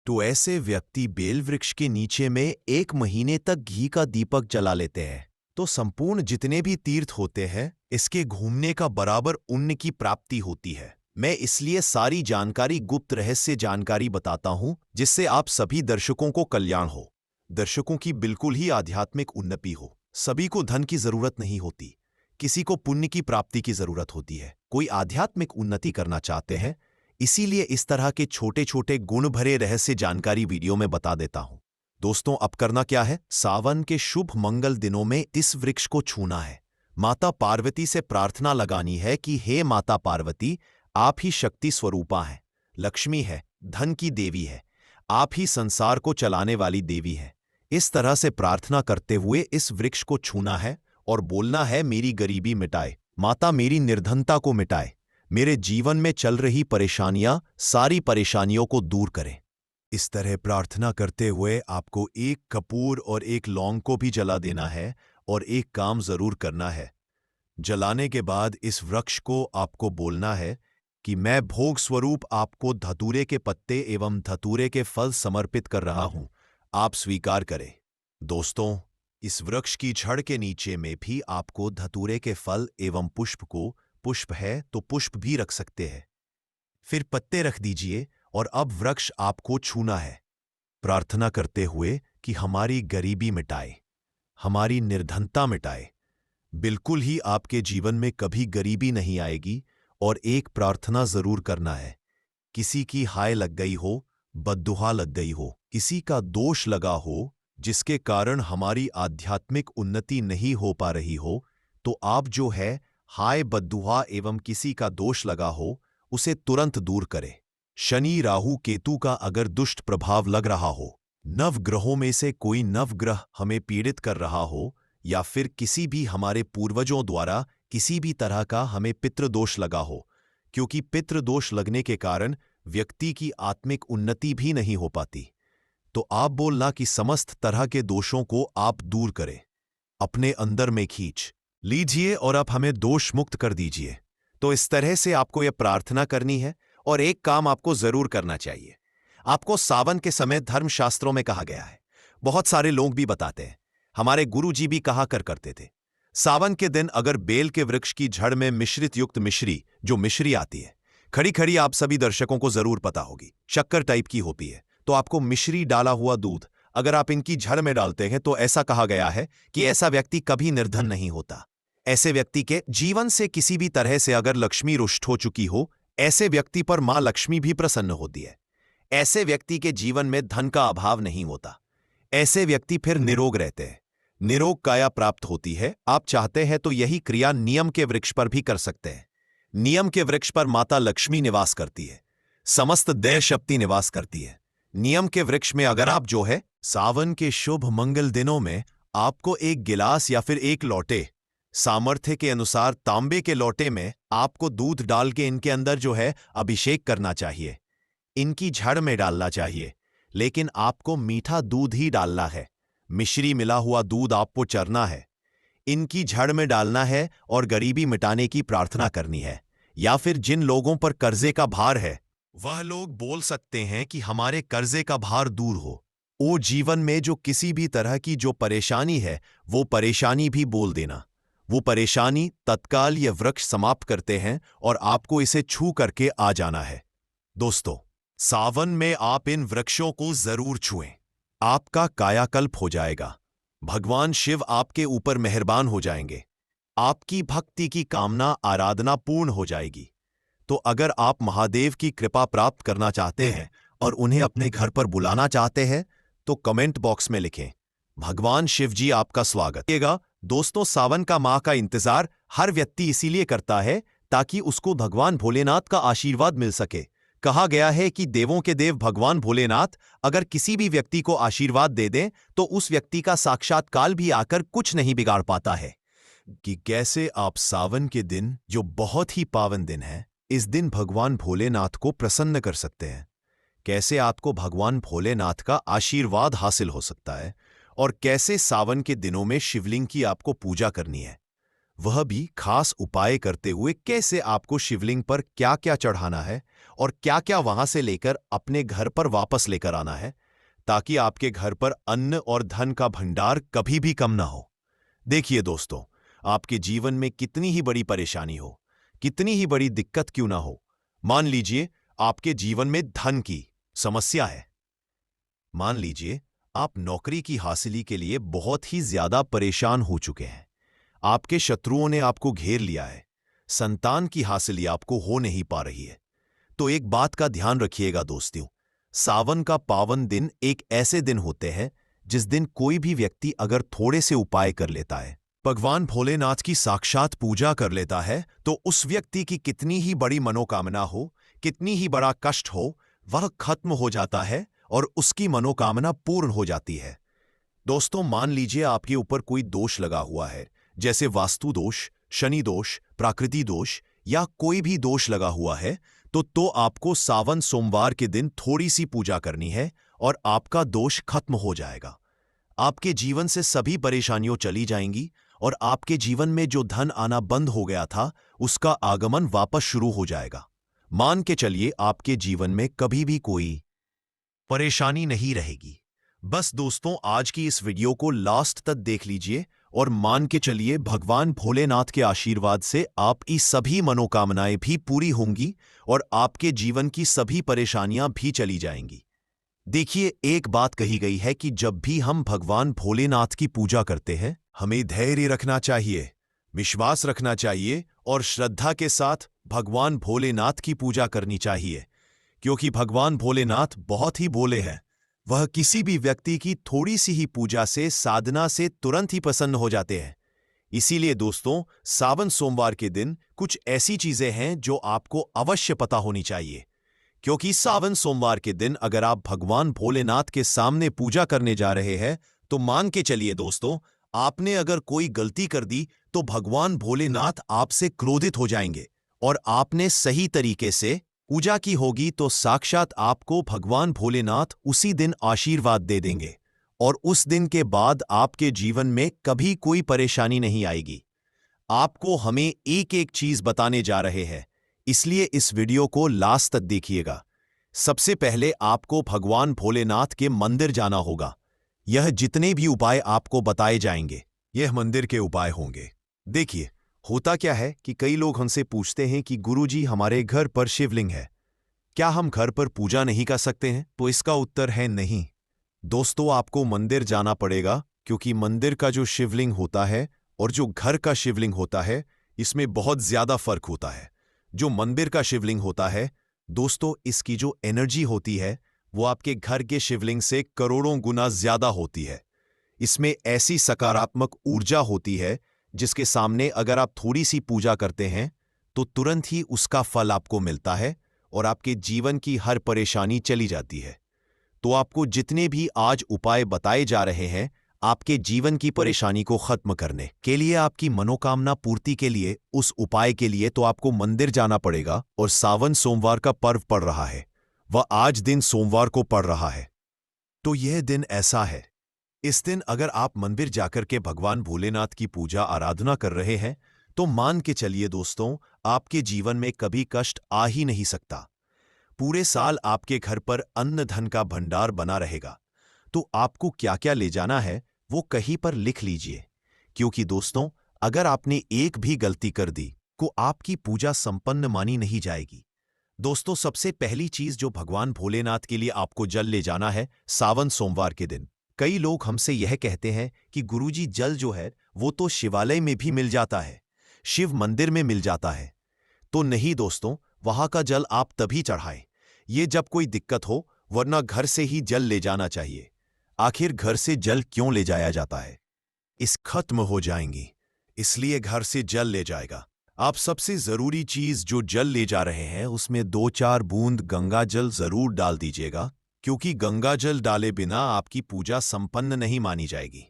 तो ऐसे व्यक्ति बेल वृक्ष के नीचे में 1 महीने तक घी का दीपक जला लेते हैं। तो संपूर्ण जितने भी तीर्थ होते हैं, इसके घूमने का बराबर पुण्य की प्राप्ति होती है। मैं इसलिए सारी जानकारी, गुप्त रहस्य जानकारी बताता हूं, जिससे आप सभी दर्शकों को कल्याण हो, दर्शकों की बिल्कुल ही आध्यात्मिक उन्नति हो। सभी को धन की जरूरत नहीं होती, किसी को पुण्य की प्राप्ति की जरूरत होती है। कोई आध्यात्मिक उन्नति करना चाहते हैं, इसीलिए इस तरह के छोटे छोटे गुण भरे रहस्य जानकारी वीडियो में बता देता हूं। दोस्तों, अब करना क्या है? सावन के शुभ मंगल दिनों में इस वृक्ष को छूना है। माता पार्वती से प्रार्थना लगानी है कि हे माता पार्वती, आप ही शक्ति स्वरूपा हैं, लक्ष्मी है, धन की देवी है, आप ही संसार को चलाने वाली देवी है। इस तरह से प्रार्थना करते हुए इस वृक्ष को छूना है और बोलना है, मेरी गरीबी मिटाए माता, मेरी निर्धनता को मिटाए, मेरे जीवन में चल रही परेशानियां, सारी परेशानियों को दूर करें। इस तरह प्रार्थना करते हुए आपको 1 कपूर और 1 लौंग को भी जला देना है और एक काम जरूर करना है। जलाने के बाद इस वृक्ष को आपको बोलना है कि मैं भोग स्वरूप आपको धतूरे के पत्ते एवं धतूरे के फल समर्पित कर रहा हूं, आप स्वीकार करें। दोस्तों, इस वृक्ष की जड़ के नीचे में भी आपको धतूरे के फल एवं पुष्प है तो पुष्प भी रख सकते हैं, फिर पत्ते रख दीजिए और अब वृक्ष आपको छूना है, प्रार्थना करते हुए कि हमारी गरीबी मिटाए, हमारी निर्धनता मिटाए। बिल्कुल ही आपके जीवन में कभी गरीबी नहीं आएगी। और एक प्रार्थना जरूर करना है, किसी की हाय लग गई हो, बद्दुआ लग गई हो, किसी का दोष लगा हो, जिसके कारण हमारी आध्यात्मिक उन्नति नहीं हो पा रही हो, तो आप जो है हाय, बद्दुआ एवं किसी का दोष लगा हो, उसे तुरंत दूर करें। शनि राहु केतु का अगर दुष्ट प्रभाव लग रहा हो, नवग्रहों में से कोई नवग्रह हमें पीड़ित कर रहा हो, या फिर किसी भी हमारे पूर्वजों द्वारा किसी भी तरह का हमें पितृदोष लगा हो, क्योंकि पितृदोष लगने के कारण व्यक्ति की आत्मिक उन्नति भी नहीं हो पाती, तो आप बोलना कि समस्त तरह के दोषों को आप दूर करें, अपने अंदर में खींच लीजिए और आप हमें दोष मुक्त कर दीजिए। तो इस तरह से आपको यह प्रार्थना करनी है और एक काम आपको जरूर करना चाहिए। आपको सावन के समय धर्मशास्त्रों में कहा गया है, बहुत सारे लोग भी बताते हैं, हमारे गुरुजी भी कहा करते थे, सावन के दिन अगर बेल के वृक्ष की जड़ में मिश्रित युक्त मिश्री, जो मिश्री आती है खड़ी खड़ी, आप सभी दर्शकों को जरूर पता होगी, शक्कर टाइप की होती है, तो आपको मिश्री डाला हुआ दूध अगर आप इनकी जड़ में डालते हैं तो ऐसा कहा गया है कि ऐसा व्यक्ति कभी निर्धन नहीं होता। ऐसे व्यक्ति के जीवन से किसी भी तरह से अगर लक्ष्मी रुष्ट हो चुकी हो, ऐसे व्यक्ति पर मां लक्ष्मी भी प्रसन्न होती है। ऐसे व्यक्ति के जीवन में धन का अभाव नहीं होता। ऐसे व्यक्ति फिर निरोग रहते हैं, निरोग काया प्राप्त होती है। आप चाहते हैं तो यही क्रिया नियम के वृक्ष पर भी कर सकते हैं। नियम के वृक्ष पर माता लक्ष्मी निवास करती है, समस्त दैव शक्ति निवास करती है। नियम के वृक्ष में अगर आप जो है सावन के शुभ मंगल दिनों में आपको एक गिलास या फिर एक लोटे, सामर्थ्य के अनुसार तांबे के लोटे में आपको दूध डाल के इनके अंदर जो है अभिषेक करना चाहिए, इनकी जड़ में डालना चाहिए, लेकिन आपको मीठा दूध ही डालना है। मिश्री मिला हुआ दूध आपको चरना है, इनकी जड़ में डालना है और गरीबी मिटाने की प्रार्थना करनी है। या फिर जिन लोगों पर कर्जे का भार है, वह लोग बोल सकते हैं कि हमारे कर्जे का भार दूर हो। वो जीवन में जो किसी भी तरह की जो परेशानी है, वो परेशानी भी बोल देना। वो परेशानी तत्काल ये वृक्ष समाप्त करते हैं और आपको इसे छू करके आ जाना है। दोस्तों, सावन में आप इन वृक्षों को जरूर छुएं, आपका कायाकल्प हो जाएगा। भगवान शिव आपके ऊपर मेहरबान हो जाएंगे, आपकी भक्ति की कामना आराधना पूर्ण हो जाएगी। तो अगर आप महादेव की कृपा प्राप्त करना चाहते हैं और उन्हें अपने घर पर बुलाना चाहते हैं तो कमेंट बॉक्स में लिखें, भगवान शिव जी आपका स्वागत करेगा। दोस्तों, सावन का माह का इंतजार हर व्यक्ति इसीलिए करता है ताकि उसको भगवान भोलेनाथ का आशीर्वाद मिल सके। कहा गया है कि देवों के देव भगवान भोलेनाथ अगर किसी भी व्यक्ति को आशीर्वाद दे दें तो उस व्यक्ति का साक्षात काल भी आकर कुछ नहीं बिगाड़ पाता है। कि कैसे आप सावन के दिन, जो बहुत ही पावन दिन है, इस दिन भगवान भोलेनाथ को प्रसन्न कर सकते हैं, कैसे आपको भगवान भोलेनाथ का आशीर्वाद हासिल हो सकता है, और कैसे सावन के दिनों में शिवलिंग की आपको पूजा करनी है, वह भी खास उपाय करते हुए, कैसे आपको शिवलिंग पर क्या क्या चढ़ाना है और क्या क्या वहां से लेकर अपने घर पर वापस लेकर आना है, ताकि आपके घर पर अन्न और धन का भंडार कभी भी कम ना हो। देखिए दोस्तों, आपके जीवन में कितनी ही बड़ी परेशानी हो, कितनी ही बड़ी दिक्कत क्यों ना हो, मान लीजिए आपके जीवन में धन की समस्या है, मान लीजिए आप नौकरी की हासिली के लिए बहुत ही ज्यादा परेशान हो चुके हैं, आपके शत्रुओं ने आपको घेर लिया है, संतान की हासिली आपको हो नहीं पा रही है, तो एक बात का ध्यान रखिएगा दोस्तों, सावन का पावन दिन एक ऐसे दिन होते हैं जिस दिन कोई भी व्यक्ति अगर थोड़े से उपाय कर लेता है, भगवान भोलेनाथ की साक्षात पूजा कर लेता है, तो उस व्यक्ति की कितनी ही बड़ी मनोकामना हो, कितनी ही बड़ा कष्ट हो, वह खत्म हो जाता है और उसकी मनोकामना पूर्ण हो जाती है। दोस्तों, मान लीजिए आपके ऊपर कोई दोष लगा हुआ है, जैसे वास्तु दोष, शनि दोष, प्राकृति दोष या कोई भी दोष लगा हुआ है, तो आपको सावन सोमवार के दिन थोड़ी सी पूजा करनी है और आपका दोष खत्म हो जाएगा। आपके जीवन से सभी परेशानियां चली जाएंगी और आपके जीवन में जो धन आना बंद हो गया था, उसका आगमन वापस शुरू हो जाएगा। मान के चलिए आपके जीवन में कभी भी कोई परेशानी नहीं रहेगी। बस दोस्तों, आज की इस वीडियो को लास्ट तक देख लीजिए और मान के चलिए भगवान भोलेनाथ के आशीर्वाद से आपकी सभी मनोकामनाएं भी पूरी होंगी और आपके जीवन की सभी परेशानियां भी चली जाएंगी। देखिए, एक बात कही गई है कि जब भी हम भगवान भोलेनाथ की पूजा करते हैं, हमें धैर्य रखना चाहिए, विश्वास रखना चाहिए और श्रद्धा के साथ भगवान भोलेनाथ की पूजा करनी चाहिए, क्योंकि भगवान भोलेनाथ बहुत ही भोले हैं। वह किसी भी व्यक्ति की थोड़ी सी ही पूजा से, साधना से तुरंत ही प्रसन्न हो जाते हैं। इसीलिए दोस्तों, सावन सोमवार के दिन कुछ ऐसी चीजें हैं जो आपको अवश्य पता होनी चाहिए, क्योंकि सावन सोमवार के दिन अगर आप भगवान भोलेनाथ के सामने पूजा करने जा रहे हैं तो मान के चलिए दोस्तों, आपने अगर कोई गलती कर दी तो भगवान भोलेनाथ आपसे क्रोधित हो जाएंगे। और आपने सही तरीके से पूजा की होगी तो साक्षात आपको भगवान भोलेनाथ उसी दिन आशीर्वाद दे देंगे और उस दिन के बाद आपके जीवन में कभी कोई परेशानी नहीं आएगी। आपको हमें एक एक चीज बताने जा रहे हैं, इसलिए इस वीडियो को लास्ट तक देखिएगा। सबसे पहले आपको भगवान भोलेनाथ के मंदिर जाना होगा। यह जितने भी उपाय आपको बताए जाएंगे यह मंदिर के उपाय होंगे। देखिए, होता क्या है कि कई लोग हमसे पूछते हैं कि गुरुजी हमारे घर पर शिवलिंग है, क्या हम घर पर पूजा नहीं कर सकते हैं? तो इसका उत्तर है नहीं। दोस्तों, आपको मंदिर जाना पड़ेगा, क्योंकि मंदिर का जो शिवलिंग होता है और जो घर का शिवलिंग होता है इसमें बहुत ज्यादा फर्क होता है। जो मंदिर का शिवलिंग होता है दोस्तों, इसकी जो एनर्जी होती है वो आपके घर के शिवलिंग से करोड़ों गुना ज्यादा होती है। इसमें ऐसी सकारात्मक ऊर्जा होती है जिसके सामने अगर आप थोड़ी सी पूजा करते हैं तो तुरंत ही उसका फल आपको मिलता है और आपके जीवन की हर परेशानी चली जाती है। तो आपको जितने भी आज उपाय बताए जा रहे हैं आपके जीवन की परेशानी को खत्म करने के लिए, आपकी मनोकामना पूर्ति के लिए, उस उपाय के लिए तो आपको मंदिर जाना पड़ेगा। और सावन सोमवार का पर्व पड़ रहा है, वह आज दिन सोमवार को पड़ रहा है। तो यह दिन ऐसा है, इस दिन अगर आप मंदिर जाकर के भगवान भोलेनाथ की पूजा आराधना कर रहे हैं तो मान के चलिए दोस्तों, आपके जीवन में कभी कष्ट आ ही नहीं सकता। पूरे साल आपके घर पर अन्न धन का भंडार बना रहेगा। तो आपको क्या क्या ले जाना है वो कहीं पर लिख लीजिए, क्योंकि दोस्तों अगर आपने एक भी गलती कर दी तो आपकी पूजा संपन्न मानी नहीं जाएगी। दोस्तों, सबसे पहली चीज जो भगवान भोलेनाथ के लिए आपको जल ले जाना है सावन सोमवार के दिन। कई लोग हमसे यह कहते हैं कि गुरुजी जल जो है वो तो शिवालय में भी मिल जाता है, शिव मंदिर में मिल जाता है। तो नहीं दोस्तों, वहां का जल आप तभी चढ़ाएं ये जब कोई दिक्कत हो, वरना घर से ही जल ले जाना चाहिए। आखिर घर से जल क्यों ले जाया जाता है? इस खत्म हो जाएंगी, इसलिए घर से जल ले जाएगा। आप सबसे जरूरी चीज जो जल ले जा रहे हैं उसमें 2-4 बूंद गंगा जल जरूर डाल दीजिएगा, क्योंकि गंगा जल डाले बिना आपकी पूजा संपन्न नहीं मानी जाएगी।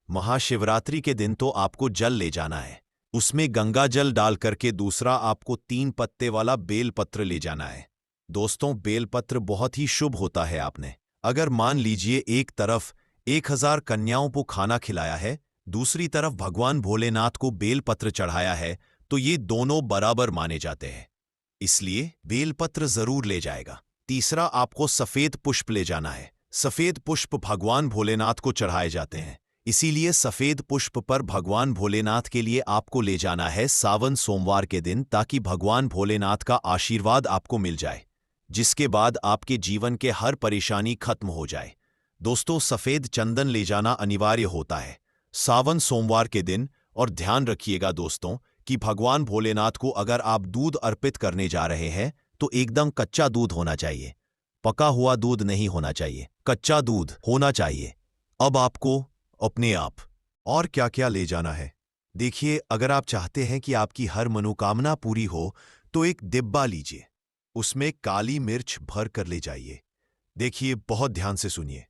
महाशिवरात्रि के दिन तो आपको जल ले जाना है, उसमें गंगा जल डाल करके दूसरा आपको 3 पत्ते वाला बेलपत्र ले जाना है। दोस्तों, बेलपत्र बहुत ही शुभ होता है। आपने अगर मान लीजिए एक तरफ 1000 कन्याओं को खाना खिलाया है, दूसरी तरफ भगवान भोलेनाथ को बेलपत्र चढ़ाया है, तो ये दोनों बराबर माने जाते हैं, इसलिए बेलपत्र जरूर ले जाएगा। तीसरा, आपको सफेद पुष्प ले जाना है। सफेद पुष्प भगवान भोलेनाथ को चढ़ाए जाते हैं, इसीलिए सफेद पुष्प पर भगवान भोलेनाथ के लिए आपको ले जाना है सावन सोमवार के दिन, ताकि भगवान भोलेनाथ का आशीर्वाद आपको मिल जाए, जिसके बाद आपके जीवन के हर परेशानी खत्म हो जाए। दोस्तों, सफेद चंदन ले जाना अनिवार्य होता है सावन सोमवार के दिन। और ध्यान रखिएगा दोस्तों कि भगवान भोलेनाथ को अगर आप दूध अर्पित करने जा रहे हैं तो एकदम कच्चा दूध होना चाहिए, पका हुआ दूध नहीं होना चाहिए, कच्चा दूध होना चाहिए। अब आपको अपने आप और क्या क्या ले जाना है देखिए। अगर आप चाहते हैं कि आपकी हर मनोकामना पूरी हो तो एक डिब्बा लीजिए, उसमें काली मिर्च भर कर ले जाइए। देखिए, बहुत ध्यान से सुनिए,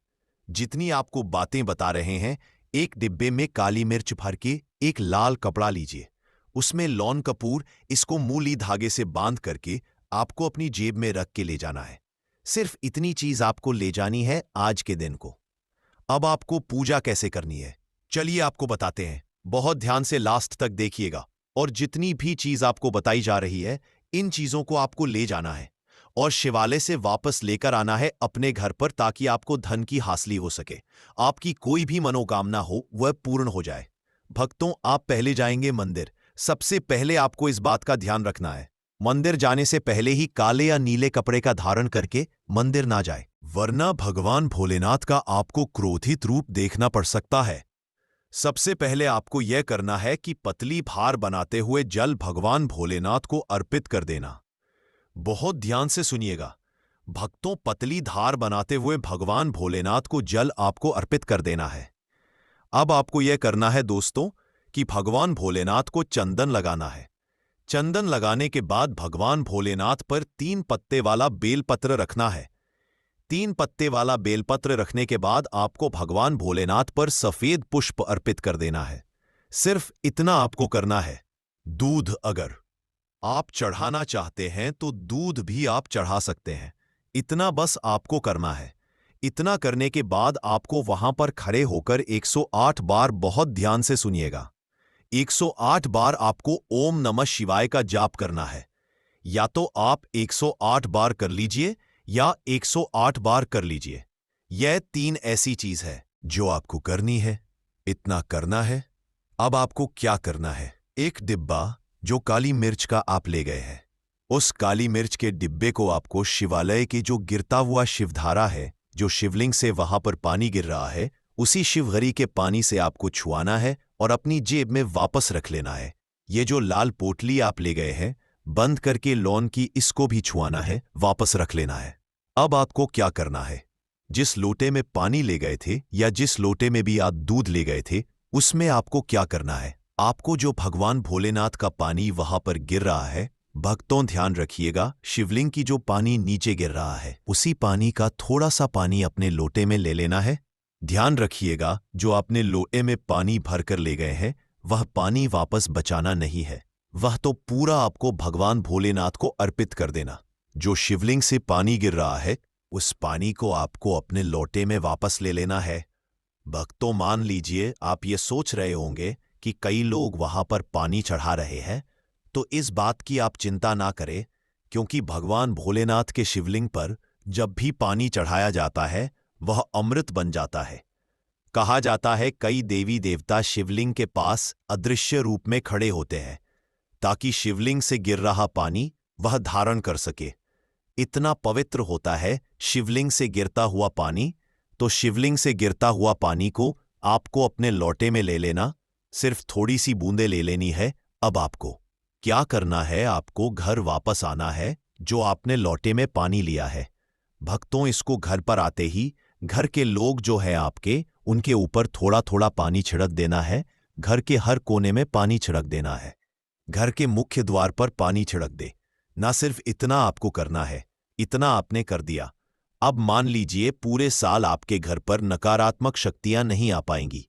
जितनी आपको बातें बता रहे हैं, एक डिब्बे में काली मिर्च भर के एक लाल कपड़ा लीजिए, उसमें लौन कपूर, इसको मूली धागे से बांध करके आपको अपनी जेब में रख के ले जाना है। सिर्फ इतनी चीज आपको ले जानी है आज के दिन को। अब आपको पूजा कैसे करनी है चलिए आपको बताते हैं, बहुत ध्यान से लास्ट तक देखिएगा। और जितनी भी चीज आपको बताई जा रही है इन चीजों को आपको ले जाना है और शिवालय से वापस लेकर आना है अपने घर पर, ताकि आपको धन की हासिल हो सके, आपकी कोई भी मनोकामना हो वह पूर्ण हो जाए। भक्तों, आप पहले जाएंगे मंदिर। सबसे पहले आपको इस बात का ध्यान रखना है, मंदिर जाने से पहले ही काले या नीले कपड़े का धारण करके मंदिर ना जाए, वरना भगवान भोलेनाथ का आपको क्रोधित रूप देखना पड़ सकता है। सबसे पहले आपको यह करना है कि पतली भार बनाते हुए जल भगवान भोलेनाथ को अर्पित कर देना। बहुत ध्यान से सुनिएगा भक्तों, पतली धार बनाते हुए भगवान भोलेनाथ को जल आपको अर्पित कर देना है। अब आपको यह करना है दोस्तों कि भगवान भोलेनाथ को चंदन लगाना है। चंदन लगाने के बाद भगवान भोलेनाथ पर 3 पत्ते वाला बेलपत्र रखना है। 3 पत्ते वाला बेलपत्र रखने के बाद आपको भगवान भोलेनाथ पर सफेद पुष्प अर्पित कर देना है। सिर्फ इतना आपको करना है। दूध अगर आप चढ़ाना चाहते हैं तो दूध भी आप चढ़ा सकते हैं। इतना बस आपको करना है। इतना करने के बाद आपको वहां पर खड़े होकर 108 बार बहुत ध्यान से सुनिएगा। 108 बार आपको ओम नमः शिवाय का जाप करना है। या तो आप 108 बार कर लीजिए या 108 बार कर लीजिए। यह 3 ऐसी चीज है जो आपको करनी है। इतना करना है। अब आपको क्या करना है? एक डिब्बा जो काली मिर्च का आप ले गए हैं, उस काली मिर्च के डिब्बे को आपको शिवालय के जो गिरता हुआ शिवधारा है, जो शिवलिंग से वहां पर पानी गिर रहा है, उसी शिवघरी के पानी से आपको छुआना है और अपनी जेब में वापस रख लेना है। ये जो लाल पोटली आप ले गए हैं बंद करके लॉन की, इसको भी छुआना है, वापस रख लेना है। अब आपको क्या करना है? जिस लोटे में पानी ले गए थे या जिस लोटे में भी आप दूध ले गए थे, उसमें आपको क्या करना है? आपको जो भगवान भोलेनाथ का पानी वहां पर गिर रहा है, भक्तों ध्यान रखिएगा, शिवलिंग की जो पानी नीचे गिर रहा है, उसी पानी का थोड़ा सा पानी अपने लोटे में ले लेना है। ध्यान रखिएगा, जो आपने लोटे में पानी भरकर ले गए हैं वह पानी वापस बचाना नहीं है। वह तो पूरा आपको भगवान भोलेनाथ को अर्पित कर देना। जो शिवलिंग से पानी गिर रहा है उस पानी को आपको अपने लोटे में वापस ले लेना है। भक्तों मान लीजिए आप ये सोच रहे होंगे कि कई लोग वहां पर पानी चढ़ा रहे हैं, तो इस बात की आप चिंता ना करें, क्योंकि भगवान भोलेनाथ के शिवलिंग पर जब भी पानी चढ़ाया जाता है वह अमृत बन जाता है। कहा जाता है कई देवी देवता शिवलिंग के पास अदृश्य रूप में खड़े होते हैं ताकि शिवलिंग से गिर रहा पानी वह धारण कर सके। इतना पवित्र होता है शिवलिंग से गिरता हुआ पानी। तो शिवलिंग से गिरता हुआ पानी को आपको अपने लोटे में ले लेना। सिर्फ थोड़ी सी बूंदे ले लेनी है। अब आपको क्या करना है? आपको घर वापस आना है जो आपने लोटे में पानी लिया है। भक्तों, इसको घर पर आते ही घर के लोग जो है आपके, उनके ऊपर थोड़ा थोड़ा पानी छिड़क देना है। घर के हर कोने में पानी छिड़क देना है। घर के मुख्य द्वार पर पानी छिड़क दे। ना सिर्फ इतना आपको करना है, इतना आपने कर दिया। अब मान लीजिए पूरे साल आपके घर पर नकारात्मक शक्तियां नहीं आ पाएंगी।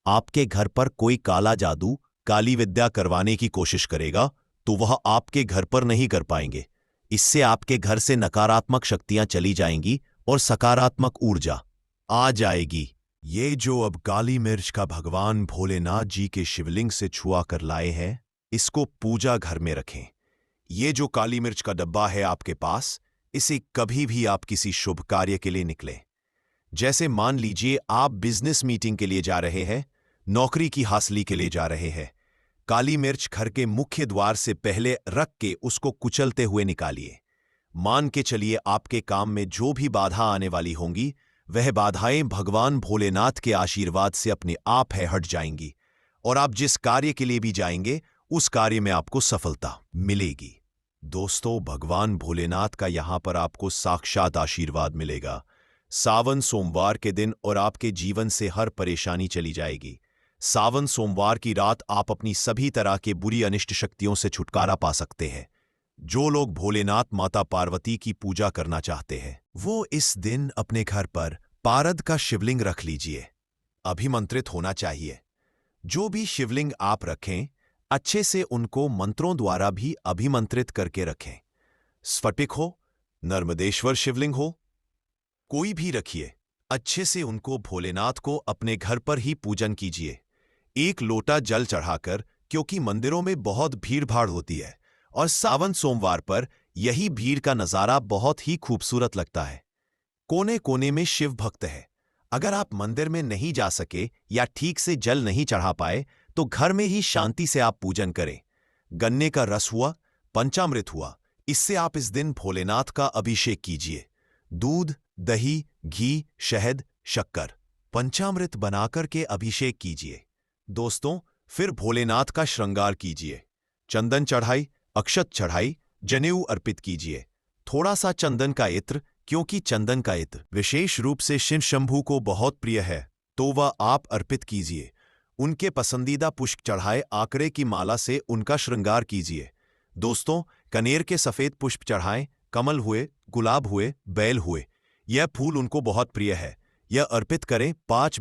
आपके घर पर कोई काला जादू, काली विद्या करवाने की कोशिश करेगा तो वह आपके घर पर नहीं कर पाएंगे। इससे आपके घर से नकारात्मक शक्तियां चली जाएंगी और सकारात्मक ऊर्जा आ जाएगी। ये जो अब काली मिर्च का भगवान भोलेनाथ जी के शिवलिंग से छुआ कर लाए हैं, इसको पूजा घर में रखें। ये जो काली मिर्च का डब्बा है आपके पास, इसे कभी भी आप किसी शुभ कार्य के लिए निकलें, जैसे मान लीजिए आप बिजनेस मीटिंग के लिए जा रहे हैं, नौकरी की हासिली के लिए जा रहे हैं, काली मिर्च घर के मुख्य द्वार से पहले रख के उसको कुचलते हुए निकालिए। मान के चलिए आपके काम में जो भी बाधा आने वाली होंगी, वह बाधाएं भगवान भोलेनाथ के आशीर्वाद से अपने आप है हट जाएंगी और आप जिस कार्य के लिए भी जाएंगे उस कार्य में आपको सफलता मिलेगी। दोस्तों, भगवान भोलेनाथ का यहां पर आपको साक्षात आशीर्वाद मिलेगा। सावन सोमवार के दिन और आपके जीवन से हर परेशानी चली जाएगी। सावन सोमवार की रात आप अपनी सभी तरह के बुरी अनिष्ट शक्तियों से छुटकारा पा सकते हैं। जो लोग भोलेनाथ माता पार्वती की पूजा करना चाहते हैं, वो इस दिन अपने घर पर पारद का शिवलिंग रख लीजिए। अभिमंत्रित होना चाहिए। जो भी शिवलिंग आप रखें, अच्छे से उनको मंत्रों द्वारा भी अभिमंत्रित करके रखें। स्फटिक हो, नर्मदेश्वर शिवलिंग हो, कोई भी रखिए, अच्छे से उनको भोलेनाथ को अपने घर पर ही पूजन कीजिए। एक लोटा जल चढ़ाकर, क्योंकि मंदिरों में बहुत भीड़ भाड़ होती है और सावन सोमवार पर यही भीड़ का नजारा बहुत ही खूबसूरत लगता है। कोने कोने में शिव भक्त है। अगर आप मंदिर में नहीं जा सके या ठीक से जल नहीं चढ़ा पाए तो घर में ही शांति से आप पूजन करें। गन्ने का रस हुआ, पंचामृत हुआ, इससे आप इस दिन भोलेनाथ का अभिषेक कीजिए। दूध, दही, घी, शहद, शक्कर, पंचामृत बनाकर के अभिषेक कीजिए। दोस्तों, फिर भोलेनाथ का श्रृंगार कीजिए। चंदन चढ़ाई, अक्षत चढ़ाई, जनेऊ अर्पित कीजिए। थोड़ा सा चंदन का इत्र, क्योंकि चंदन का इत्र विशेष रूप से शिव शंभू को बहुत प्रिय है, तो वह आप अर्पित कीजिए। उनके पसंदीदा पुष्प चढ़ाए आंकड़े की माला से उनका श्रृंगार कीजिए। दोस्तों, कनेर के सफेद पुष्प चढ़ाएं, कमल हुए, गुलाब हुए, बेल हुए। यह फूल उनको बहुत प्रिय है। यह अर्पित करें 5